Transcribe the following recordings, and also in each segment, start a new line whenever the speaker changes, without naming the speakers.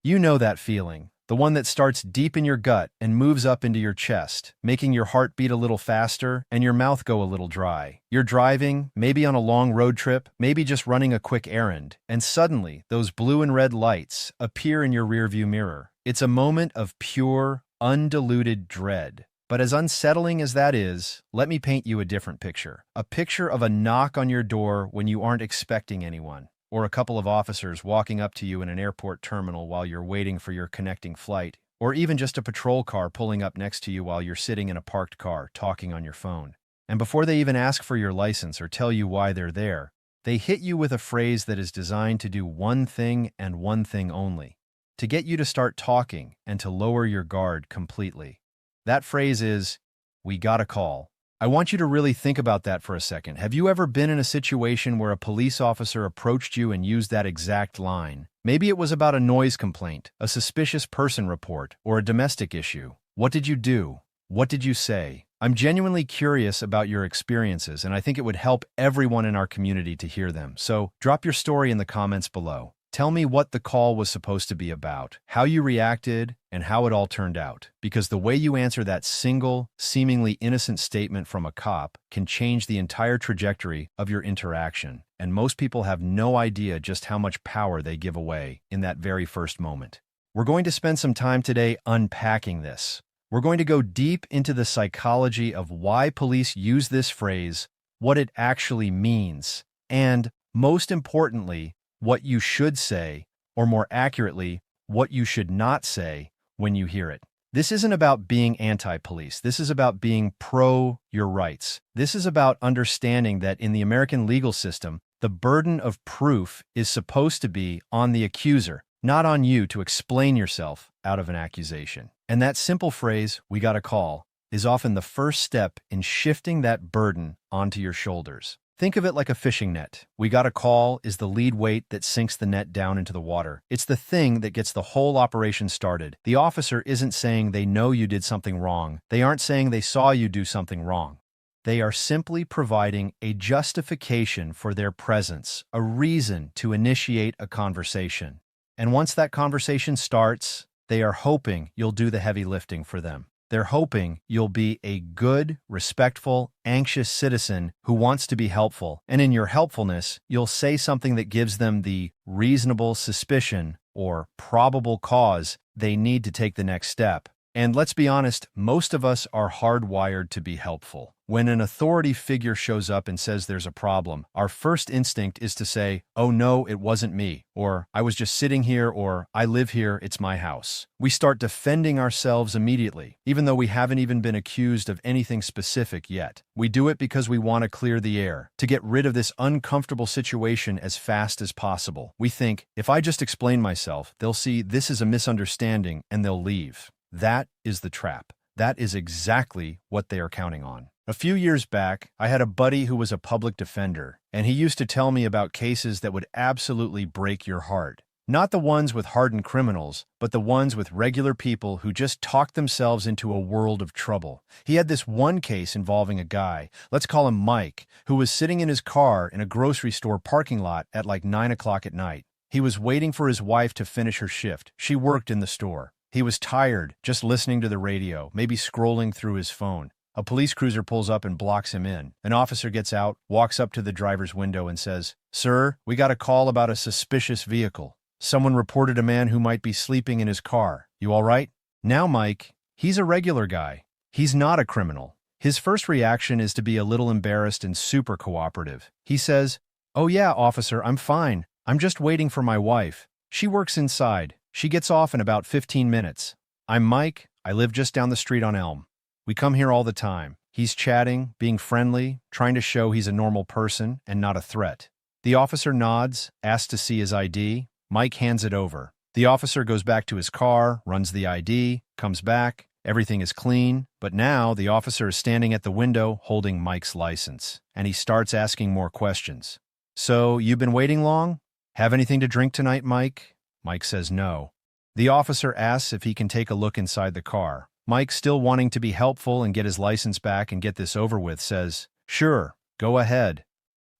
You know that feeling, the one that starts deep in your gut and moves up into your chest, making your heart beat a little faster and your mouth go a little dry. You're driving, maybe on a long road trip, maybe just running a quick errand, and suddenly those blue and red lights appear in your rearview mirror. It's a moment of pure, undiluted dread. But as unsettling as that is, let me paint you a different picture. A picture of a knock on your door when you aren't expecting anyone, or a couple of officers walking up to you in an airport terminal while you're waiting for your connecting flight, or even just a patrol car pulling up next to you while you're sitting in a parked car talking on your phone. And before they even ask for your license or tell you why they're there, they hit you with a phrase that is designed to do one thing and one thing only: to get you to start talking and to lower your guard completely. That phrase is, "We got a call." I want you to really think about that for a second. Have you ever been in a situation where a police officer approached you and used that exact line? Maybe it was about a noise complaint, a suspicious person report, or a domestic issue. What did you do? What did you say? I'm genuinely curious about your experiences, and I think it would help everyone in our community to hear them. So drop your story in the comments below. Tell me what the call was supposed to be about, how you reacted, and how it all turned out. Because the way you answer that single, seemingly innocent statement from a cop can change the entire trajectory of your interaction. And most people have no idea just how much power they give away in that very first moment. We're going to spend some time today unpacking this. We're going to go deep into the psychology of why police use this phrase, what it actually means, and, most importantly, what you should say, or more accurately, what you should not say when you hear it. This isn't about being anti-police. This is about being pro your rights. This is about understanding that in the American legal system, the burden of proof is supposed to be on the accuser, not on you to explain yourself out of an accusation. And that simple phrase, "we got a call," is often the first step in shifting that burden onto your shoulders. Think of it like a fishing net. "We got a call" is the lead weight that sinks the net down into the water. It's the thing that gets the whole operation started. The officer isn't saying they know you did something wrong. They aren't saying they saw you do something wrong. They are simply providing a justification for their presence, a reason to initiate a conversation. And once that conversation starts, they are hoping you'll do the heavy lifting for them. They're hoping you'll be a good, respectful, anxious citizen who wants to be helpful. And in your helpfulness, you'll say something that gives them the reasonable suspicion or probable cause they need to take the next step. And let's be honest, most of us are hardwired to be helpful. When an authority figure shows up and says there's a problem, our first instinct is to say, "Oh no, it wasn't me," or "I was just sitting here," or "I live here, it's my house." We start defending ourselves immediately, even though we haven't even been accused of anything specific yet. We do it because we want to clear the air, to get rid of this uncomfortable situation as fast as possible. We think, if I just explain myself, they'll see this is a misunderstanding and they'll leave. That is the trap. That is exactly what they are counting on. A few years back, I had a buddy who was a public defender, and he used to tell me about cases that would absolutely break your heart. Not the ones with hardened criminals, but the ones with regular people who just talked themselves into a world of trouble. He had this one case involving a guy, let's call him Mike, who was sitting in his car in a grocery store parking lot at like 9 o'clock at night. He was waiting for his wife to finish her shift. She worked in the store. He was tired, just listening to the radio, maybe scrolling through his phone. A police cruiser pulls up and blocks him in. An officer gets out, walks up to the driver's window and says, "Sir, we got a call about a suspicious vehicle. Someone reported a man who might be sleeping in his car. You all right?" Now Mike, he's a regular guy. He's not a criminal. His first reaction is to be a little embarrassed and super cooperative. He says, "Oh yeah, officer, I'm fine. I'm just waiting for my wife. She works inside. She gets off in about 15 minutes. I'm Mike. I live just down the street on Elm. We come here all the time." He's chatting, being friendly, trying to show he's a normal person and not a threat. The officer nods, asks to see his ID. Mike hands it over. The officer goes back to his car, runs the ID, comes back. Everything is clean, but now the officer is standing at the window holding Mike's license, and he starts asking more questions. "So, you've been waiting long? Have anything to drink tonight, Mike?" Mike says no. The officer asks if he can take a look inside the car. Mike, still wanting to be helpful and get his license back and get this over with, says, "Sure, go ahead."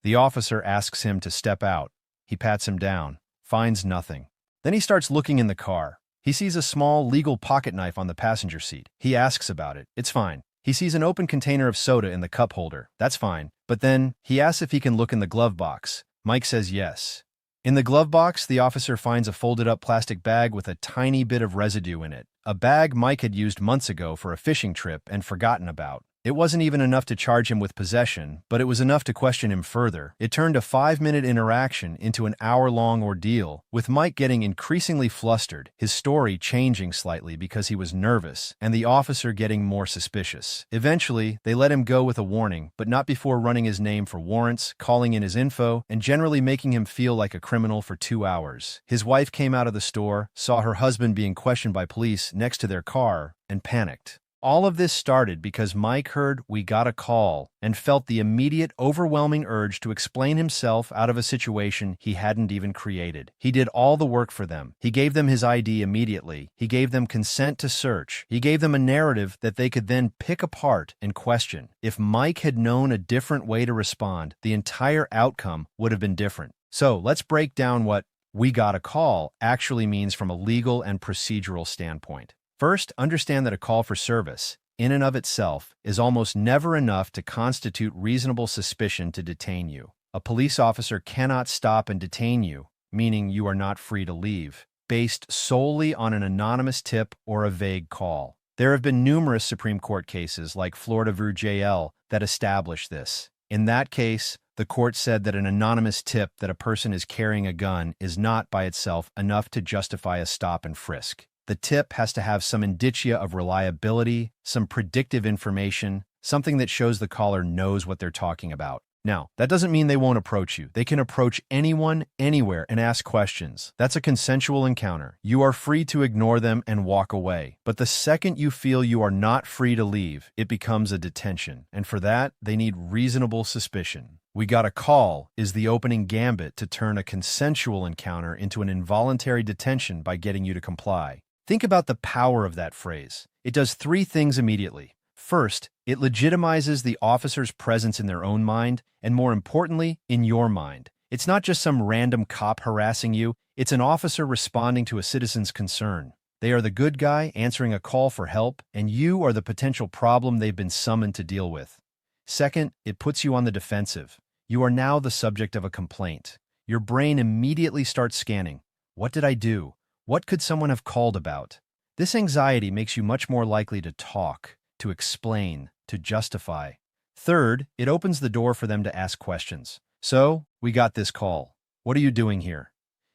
The officer asks him to step out. He pats him down, finds nothing. Then he starts looking in the car. He sees a small, legal pocket knife on the passenger seat. He asks about it. It's fine. He sees an open container of soda in the cup holder. That's fine. But then, he asks if he can look in the glove box. Mike says yes. In the glove box, the officer finds a folded-up plastic bag with a tiny bit of residue in it. A bag Mike had used months ago for a fishing trip and forgotten about. It wasn't even enough to charge him with possession, but it was enough to question him further. It turned a 5-minute interaction into an hour-long ordeal, with Mike getting increasingly flustered, his story changing slightly because he was nervous, and the officer getting more suspicious. Eventually, they let him go with a warning, but not before running his name for warrants, calling in his info, and generally making him feel like a criminal for 2 hours. His wife came out of the store, saw her husband being questioned by police next to their car, and panicked. All of this started because Mike heard "we got a call" and felt the immediate, overwhelming urge to explain himself out of a situation he hadn't even created. He did all the work for them. He gave them his ID immediately. He gave them consent to search. He gave them a narrative that they could then pick apart and question. If Mike had known a different way to respond, the entire outcome would have been different. So let's break down what "we got a call" actually means from a legal and procedural standpoint. First, understand that a call for service, in and of itself, is almost never enough to constitute reasonable suspicion to detain you. A police officer cannot stop and detain you, meaning you are not free to leave, based solely on an anonymous tip or a vague call. There have been numerous Supreme Court cases like Florida v. JL that establish this. In that case, the court said that an anonymous tip that a person is carrying a gun is not by itself enough to justify a stop and frisk. The tip has to have some indicia of reliability, some predictive information, something that shows the caller knows what they're talking about. Now, that doesn't mean they won't approach you. They can approach anyone, anywhere, and ask questions. That's a consensual encounter. You are free to ignore them and walk away. But the second you feel you are not free to leave, it becomes a detention. And for that, they need reasonable suspicion. "We got a call" is the opening gambit to turn a consensual encounter into an involuntary detention by getting you to comply. Think about the power of that phrase. It does 3 things immediately. First, it legitimizes the officer's presence in their own mind, and more importantly, in your mind. It's not just some random cop harassing you, it's an officer responding to a citizen's concern. They are the good guy answering a call for help, and you are the potential problem they've been summoned to deal with. Second, it puts you on the defensive. You are now the subject of a complaint. Your brain immediately starts scanning. What did I do? What could someone have called about? This anxiety makes you much more likely to talk, to explain, to justify. Third, it opens the door for them to ask questions. "So, we got this call. What are you doing here?"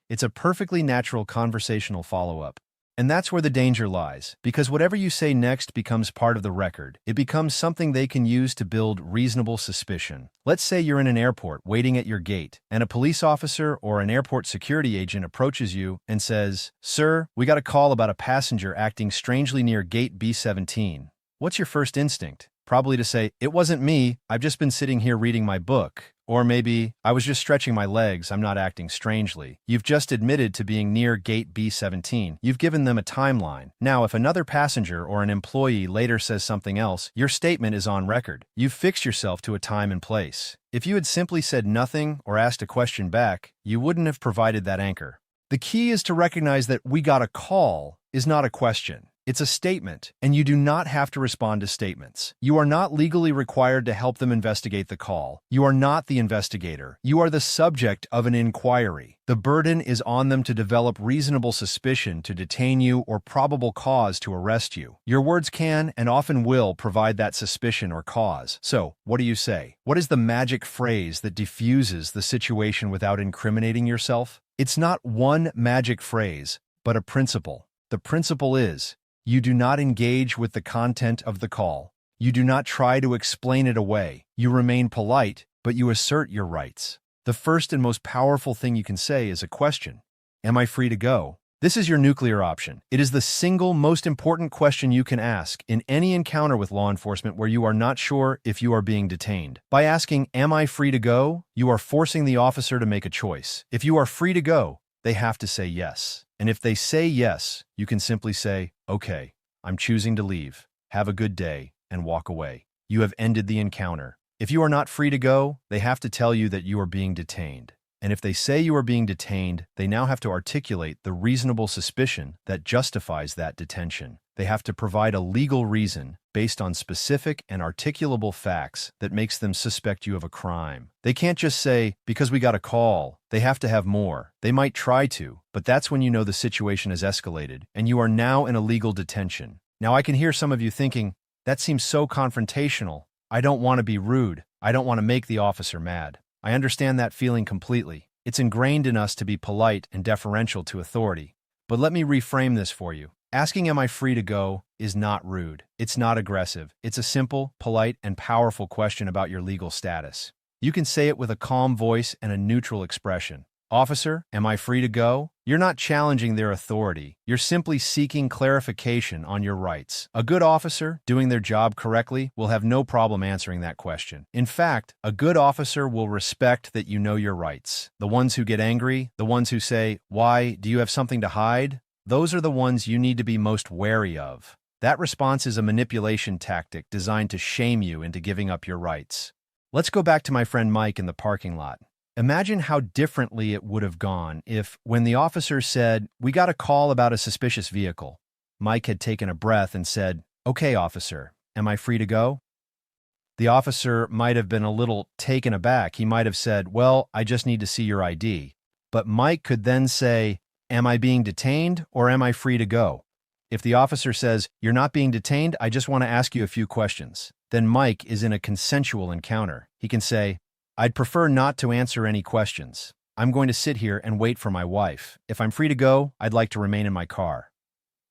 It's a perfectly natural conversational follow-up. And that's where the danger lies, because whatever you say next becomes part of the record. It becomes something they can use to build reasonable suspicion. Let's say you're in an airport waiting at your gate, and a police officer or an airport security agent approaches you and says, "Sir, we got a call about a passenger acting strangely near gate B17. What's your first instinct? Probably to say, "It wasn't me, I've just been sitting here reading my book." Or maybe, "I was just stretching my legs, I'm not acting strangely." You've just admitted to being near gate B17. You've given them a timeline. Now, if another passenger or an employee later says something else, your statement is on record. You've fixed yourself to a time and place. If you had simply said nothing or asked a question back, you wouldn't have provided that anchor. The key is to recognize that "we got a call" is not a question. It's a statement, and you do not have to respond to statements. You are not legally required to help them investigate the call. You are not the investigator. You are the subject of an inquiry. The burden is on them to develop reasonable suspicion to detain you or probable cause to arrest you. Your words can and often will provide that suspicion or cause. So, what do you say? What is the magic phrase that diffuses the situation without incriminating yourself? It's not one magic phrase, but a principle. The principle is, you do not engage with the content of the call. You do not try to explain it away. You remain polite, but you assert your rights. The first and most powerful thing you can say is a question. Am I free to go? This is your nuclear option. It is the single most important question you can ask in any encounter with law enforcement where you are not sure if you are being detained. By asking, "Am I free to go?" you are forcing the officer to make a choice. If you are free to go, they have to say yes. And if they say yes, you can simply say, "Okay, I'm choosing to leave. Have a good day," and walk away. You have ended the encounter. If you are not free to go, they have to tell you that you are being detained. And if they say you are being detained, they now have to articulate the reasonable suspicion that justifies that detention. They have to provide a legal reason based on specific and articulable facts that makes them suspect you of a crime. They can't just say, because we got a call. They have to have more. They might try to, but that's when you know the situation has escalated and you are now in a legal detention. Now I can hear some of you thinking, that seems so confrontational. I don't want to be rude. I don't want to make the officer mad. I understand that feeling completely. It's ingrained in us to be polite and deferential to authority. But let me reframe this for you. Asking am I free to go is not rude. It's not aggressive. It's a simple, polite, and powerful question about your legal status. You can say it with a calm voice and a neutral expression. Officer, am I free to go? You're not challenging their authority. You're simply seeking clarification on your rights. A good officer, doing their job correctly, will have no problem answering that question. In fact, a good officer will respect that you know your rights. The ones who get angry, the ones who say, "Why, do you have something to hide?" Those are the ones you need to be most wary of. That response is a manipulation tactic designed to shame you into giving up your rights. Let's go back to my friend Mike in the parking lot. Imagine how differently it would have gone if, when the officer said, "We got a call about a suspicious vehicle," Mike had taken a breath and said, "Okay, officer, am I free to go?" The officer might have been a little taken aback. He might have said, "Well, I just need to see your ID." But Mike could then say, "Am I being detained or am I free to go?" If the officer says, "You're not being detained, I just want to ask you a few questions," then Mike is in a consensual encounter. He can say, "I'd prefer not to answer any questions. I'm going to sit here and wait for my wife. If I'm free to go, I'd like to remain in my car."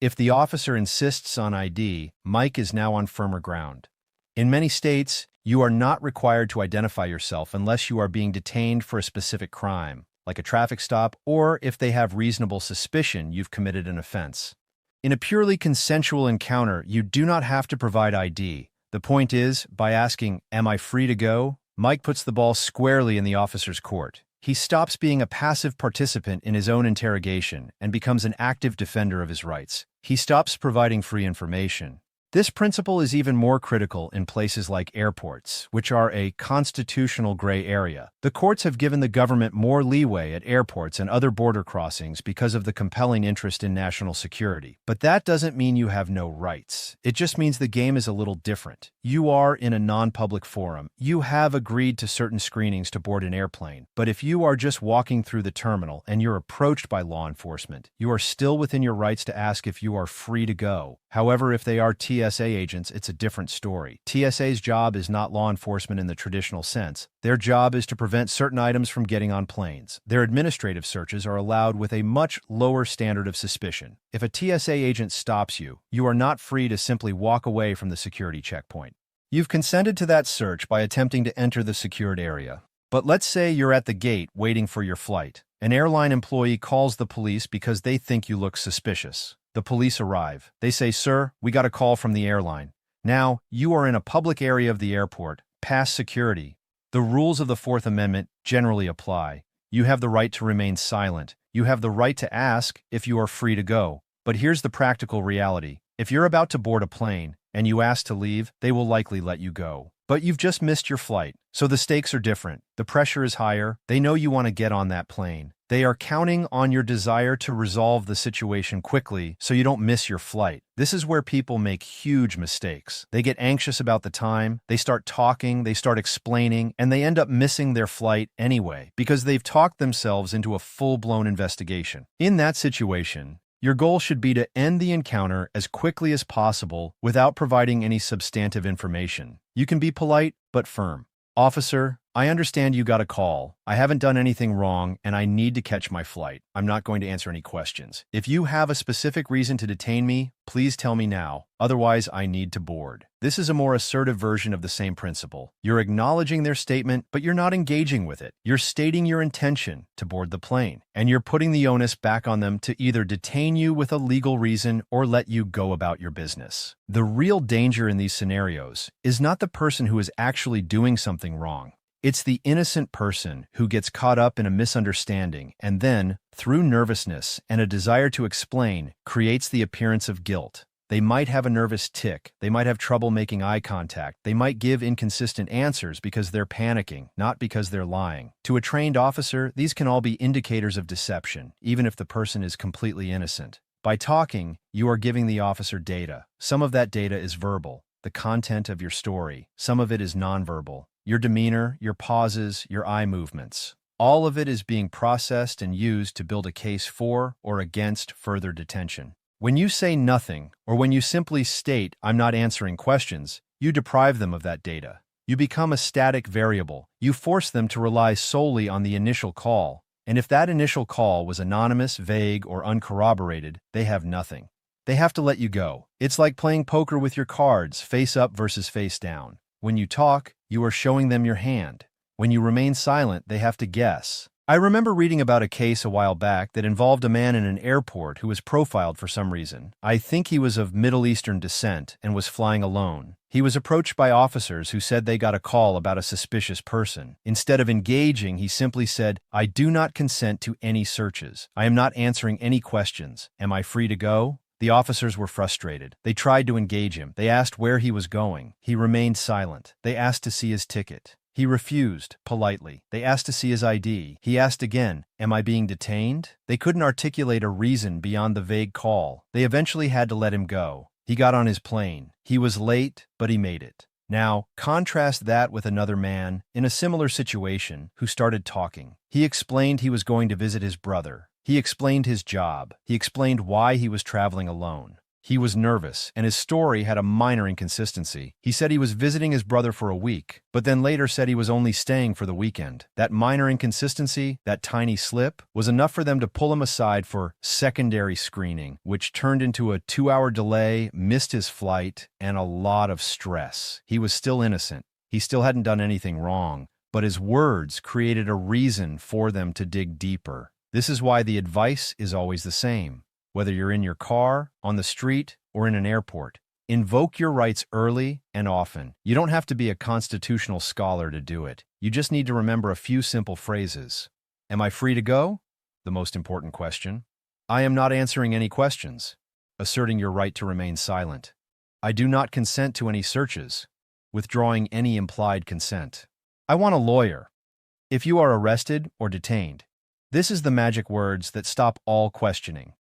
If the officer insists on ID, Mike is now on firmer ground. In many states, you are not required to identify yourself unless you are being detained for a specific crime, like a traffic stop, or if they have reasonable suspicion you've committed an offense. In a purely consensual encounter, you do not have to provide ID. The point is, by asking, "Am I free to go?" Mike puts the ball squarely in the officer's court. He stops being a passive participant in his own interrogation and becomes an active defender of his rights. He stops providing free information. This principle is even more critical in places like airports, which are a constitutional gray area. The courts have given the government more leeway at airports and other border crossings because of the compelling interest in national security. But that doesn't mean you have no rights. It just means the game is a little different. You are in a non-public forum. You have agreed to certain screenings to board an airplane. But if you are just walking through the terminal and you're approached by law enforcement, you are still within your rights to ask if you are free to go. However, if they are TSA agents, it's a different story. TSA's job is not law enforcement in the traditional sense. Their job is to prevent certain items from getting on planes. Their administrative searches are allowed with a much lower standard of suspicion. If a TSA agent stops you, you are not free to simply walk away from the security checkpoint. You've consented to that search by attempting to enter the secured area. But let's say you're at the gate waiting for your flight. An airline employee calls the police because they think you look suspicious. The police arrive. They say, "Sir, we got a call from the airline." Now, you are in a public area of the airport, past security. The rules of the Fourth Amendment generally apply. You have the right to remain silent. You have the right to ask if you are free to go. But here's the practical reality. If you're about to board a plane and you ask to leave, they will likely let you go. But you've just missed your flight, so the stakes are different. The pressure is higher. They know you want to get on that plane. They are counting on your desire to resolve the situation quickly so you don't miss your flight. This is where people make huge mistakes. They get anxious about the time, they start talking, they start explaining, and they end up missing their flight anyway because they've talked themselves into a full-blown investigation. In that situation, your goal should be to end the encounter as quickly as possible without providing any substantive information. You can be polite but firm. "Officer, I understand you got a call. I haven't done anything wrong, and I need to catch my flight. I'm not going to answer any questions. If you have a specific reason to detain me, please tell me now. Otherwise, I need to board." This is a more assertive version of the same principle. You're acknowledging their statement, but you're not engaging with it. You're stating your intention to board the plane, and you're putting the onus back on them to either detain you with a legal reason or let you go about your business. The real danger in these scenarios is not the person who is actually doing something wrong. It's the innocent person who gets caught up in a misunderstanding and then, through nervousness and a desire to explain, creates the appearance of guilt. They might have a nervous tic. They might have trouble making eye contact. They might give inconsistent answers because they're panicking, not because they're lying. To a trained officer, these can all be indicators of deception, even if the person is completely innocent. By talking, you are giving the officer data. Some of that data is verbal, the content of your story. Some of it is nonverbal, your demeanor, your pauses, your eye movements. All of it is being processed and used to build a case for or against further detention. When you say nothing, or when you simply state, "I'm not answering questions," you deprive them of that data. You become a static variable. You force them to rely solely on the initial call. And if that initial call was anonymous, vague, or uncorroborated, they have nothing. They have to let you go. It's like playing poker with your cards, face up versus face down. When you talk, you are showing them your hand. When you remain silent, they have to guess. I remember reading about a case a while back that involved a man in an airport who was profiled for some reason. I think he was of Middle Eastern descent and was flying alone. He was approached by officers who said they got a call about a suspicious person. Instead of engaging, he simply said, "I do not consent to any searches. I am not answering any questions. Am I free to go?" The officers were frustrated. They tried to engage him. They asked where he was going. He remained silent. They asked to see his ticket. He refused, politely. They asked to see his ID. He asked again, "Am I being detained?" They couldn't articulate a reason beyond the vague call. They eventually had to let him go. He got on his plane. He was late, but he made it. Now, contrast that with another man, in a similar situation, who started talking. He explained he was going to visit his brother. He explained his job. He explained why he was traveling alone. He was nervous, and his story had a minor inconsistency. He said he was visiting his brother for a week, but then later said he was only staying for the weekend. That minor inconsistency, that tiny slip, was enough for them to pull him aside for secondary screening, which turned into a 2-hour delay, missed his flight, and a lot of stress. He was still innocent. He still hadn't done anything wrong, but his words created a reason for them to dig deeper. This is why the advice is always the same. Whether you're in your car, on the street, or in an airport, invoke your rights early and often. You don't have to be a constitutional scholar to do it. You just need to remember a few simple phrases. Am I free to go? The most important question. I am not answering any questions. Asserting your right to remain silent. I do not consent to any searches. Withdrawing any implied consent. I want a lawyer. If you are arrested or detained, this is the magic words that stop all questioning.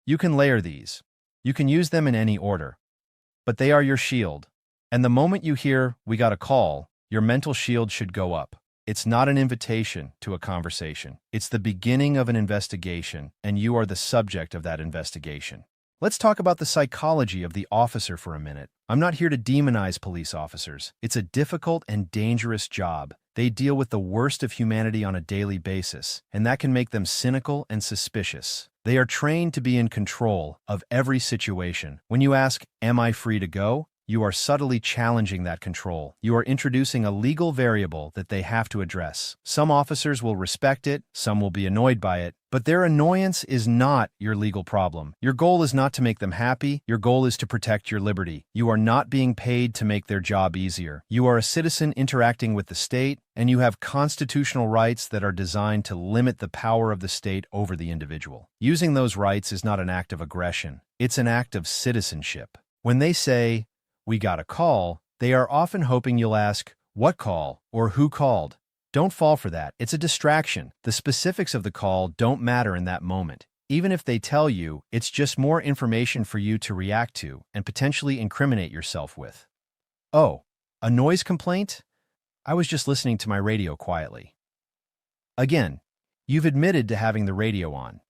You can layer these. You can use them in any order. But they are your shield. And the moment you hear, "We got a call," your mental shield should go up. It's not an invitation to a conversation. It's the beginning of an investigation, and you are the subject of that investigation. Let's talk about the psychology of the officer for a minute. I'm not here to demonize police officers. It's a difficult and dangerous job. They deal with the worst of humanity on a daily basis, and that can make them cynical and suspicious. They are trained to be in control of every situation. When you ask, "Am I free to go?" you are subtly challenging that control. You are introducing a legal variable that they have to address. Some officers will respect it, some will be annoyed by it, but their annoyance is not your legal problem. Your goal is not to make them happy, your goal is to protect your liberty. You are not being paid to make their job easier. You are a citizen interacting with the state, and you have constitutional rights that are designed to limit the power of the state over the individual. Using those rights is not an act of aggression, it's an act of citizenship. When they say, "We got a call," they are often hoping you'll ask, "What call?" or "Who called?" Don't fall for that. It's a distraction. The specifics of the call don't matter in that moment. Even if they tell you, it's just more information for you to react to and potentially incriminate yourself with. "Oh, a noise complaint? I was just listening to my radio quietly." Again, you've admitted to having the radio on.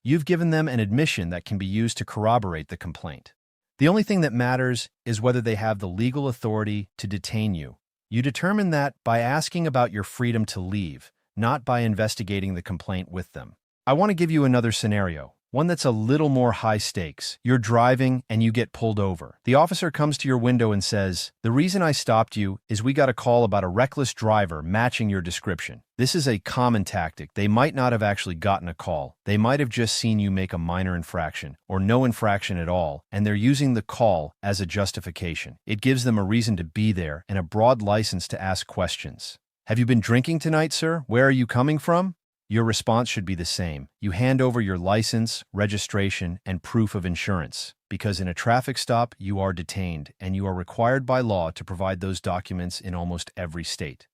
You've given them an admission that can be used to corroborate the complaint. The only thing that matters is whether they have the legal authority to detain you. You determine that by asking about your freedom to leave, not by investigating the complaint with them. I want to give you another scenario, one that's a little more high stakes. You're driving and you get pulled over. The officer comes to your window and says, "The reason I stopped you is we got a call about a reckless driver matching your description." This is a common tactic. They might not have actually gotten a call. They might have just seen you make a minor infraction or no infraction at all, and they're using the call as a justification. It gives them a reason to be there and a broad license to ask questions. "Have you been drinking tonight, sir? Where are you coming from?" Your response should be the same. You hand over your license, registration, and proof of insurance, because in a traffic stop, you are detained, and you are required by law to provide those documents in almost every state.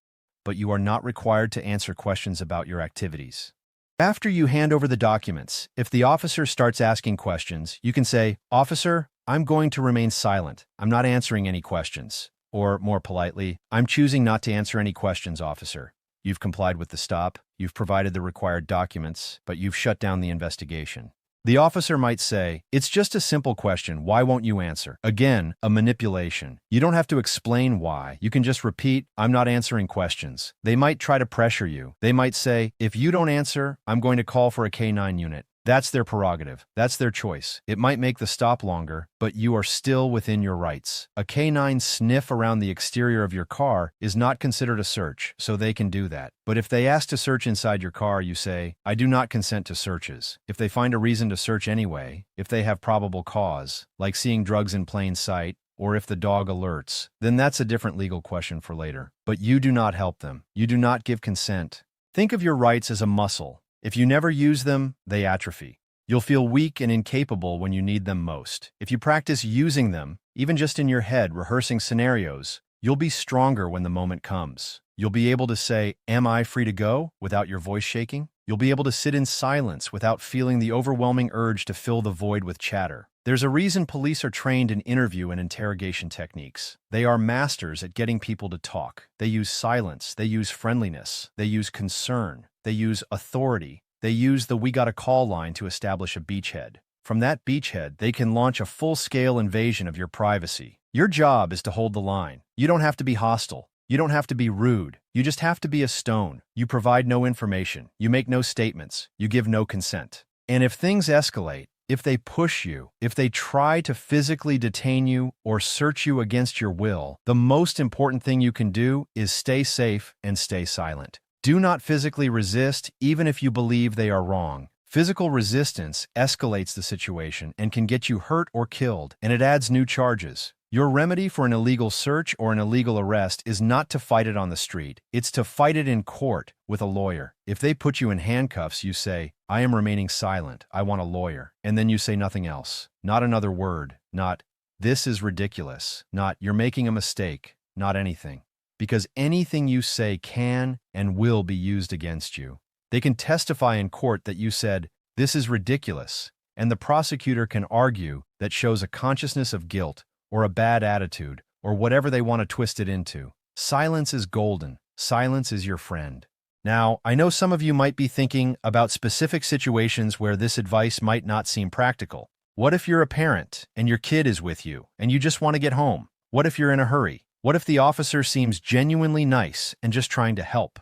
But you are not required to answer questions about your activities. After you hand over the documents, if the officer starts asking questions, you can say, "Officer, I'm going to remain silent. I'm not answering any questions." Or, more politely, "I'm choosing not to answer any questions, officer." You've complied with the stop, you've provided the required documents, but you've shut down the investigation. The officer might say, "It's just a simple question, why won't you answer?" Again, a manipulation. You don't have to explain why. You can just repeat, "I'm not answering questions." They might try to pressure you. They might say, "If you don't answer, I'm going to call for a K-9 unit." That's their prerogative. That's their choice. It might make the stop longer, but you are still within your rights. A K-9 sniff around the exterior of your car is not considered a search, so they can do that. But if they ask to search inside your car, you say, "I do not consent to searches." If they find a reason to search anyway, if they have probable cause, like seeing drugs in plain sight, or if the dog alerts, then that's a different legal question for later. But you do not help them. You do not give consent. Think of your rights as a muscle. If you never use them, they atrophy. You'll feel weak and incapable when you need them most. If you practice using them, even just in your head, rehearsing scenarios, you'll be stronger when the moment comes. You'll be able to say, "Am I free to go?" without your voice shaking. You'll be able to sit in silence without feeling the overwhelming urge to fill the void with chatter. There's a reason police are trained in interview and interrogation techniques. They are masters at getting people to talk. They use silence. They use friendliness. They use concern. They use authority. They use the "we got a call" line to establish a beachhead. From that beachhead, they can launch a full-scale invasion of your privacy. Your job is to hold the line. You don't have to be hostile. You don't have to be rude. You just have to be a stone. You provide no information. You make no statements. You give no consent. And if things escalate, if they push you, if they try to physically detain you or search you against your will, the most important thing you can do is stay safe and stay silent. Do not physically resist, even if you believe they are wrong. Physical resistance escalates the situation and can get you hurt or killed, and it adds new charges. Your remedy for an illegal search or an illegal arrest is not to fight it on the street. It's to fight it in court with a lawyer. If they put you in handcuffs, you say, "I am remaining silent. I want a lawyer." And then you say nothing else. Not another word. Not, "This is ridiculous." Not, "You're making a mistake." Not anything. Because anything you say can and will be used against you. They can testify in court that you said, "This is ridiculous," and the prosecutor can argue that shows a consciousness of guilt or a bad attitude, or whatever they want to twist it into. Silence is golden. Silence is your friend. Now, I know some of you might be thinking about specific situations where this advice might not seem practical. What if you're a parent and your kid is with you and you just want to get home? What if you're in a hurry? What if the officer seems genuinely nice and just trying to help?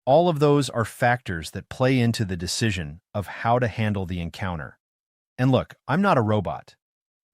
All of those are factors that play into the decision of how to handle the encounter. And look, I'm not a robot.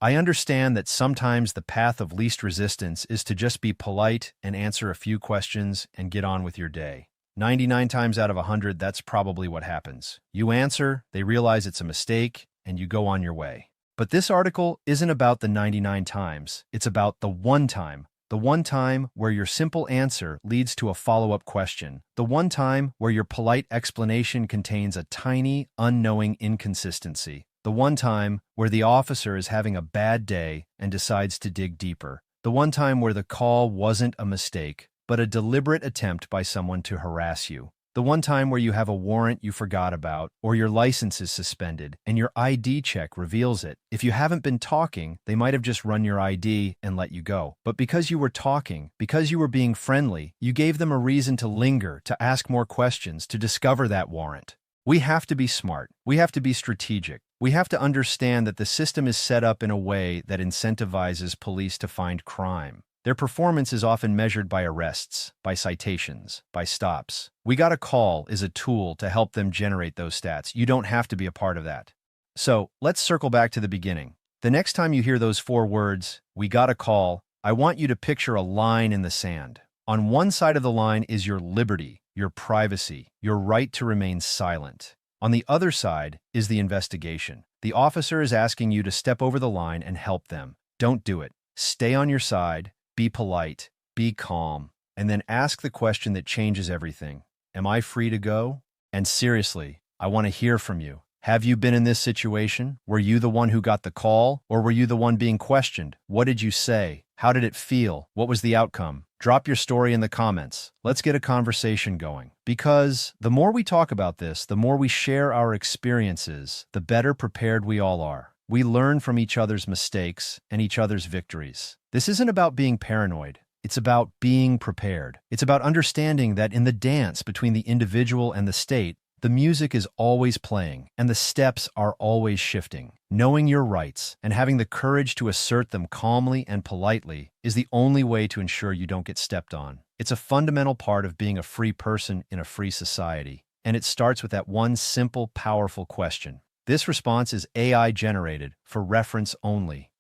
I understand that sometimes the path of least resistance is to just be polite and answer a few questions and get on with your day. 99 times out of 100, that's probably what happens. You answer, they realize it's a mistake, and you go on your way. But this article isn't about the 99 times. It's about the one time. The one time where your simple answer leads to a follow-up question. The one time where your polite explanation contains a tiny, unknowing inconsistency. The one time where the officer is having a bad day and decides to dig deeper. The one time where the call wasn't a mistake, but a deliberate attempt by someone to harass you. The one time where you have a warrant you forgot about, or your license is suspended, and your ID check reveals it. If you haven't been talking, they might have just run your ID and let you go. But because you were talking, because you were being friendly, you gave them a reason to linger, to ask more questions, to discover that warrant. We have to be smart. We have to be strategic. We have to understand that the system is set up in a way that incentivizes police to find crime. Their performance is often measured by arrests, by citations, by stops. We Got a Call is a tool to help them generate those stats. You don't have to be a part of that. So let's circle back to the beginning. The next time you hear those 4 words, "we got a call," I want you to picture a line in the sand. On one side of the line is your liberty, your privacy, your right to remain silent. On the other side is the investigation. The officer is asking you to step over the line and help them. Don't do it. Stay on your side, be polite, be calm, and then ask the question that changes everything. Am I free to go? And seriously, I want to hear from you. Have you been in this situation? Were you the one who got the call, or were you the one being questioned? What did you say? How did it feel? What was the outcome? Drop your story in the comments. Let's get a conversation going. Because the more we talk about this, the more we share our experiences, the better prepared we all are. We learn from each other's mistakes and each other's victories. This isn't about being paranoid. It's about being prepared. It's about understanding that in the dance between the individual and the state, the music is always playing, and the steps are always shifting. Knowing your rights and having the courage to assert them calmly and politely is the only way to ensure you don't get stepped on. It's a fundamental part of being a free person in a free society, and it starts with that one simple, powerful question. This response is AI-generated for reference only.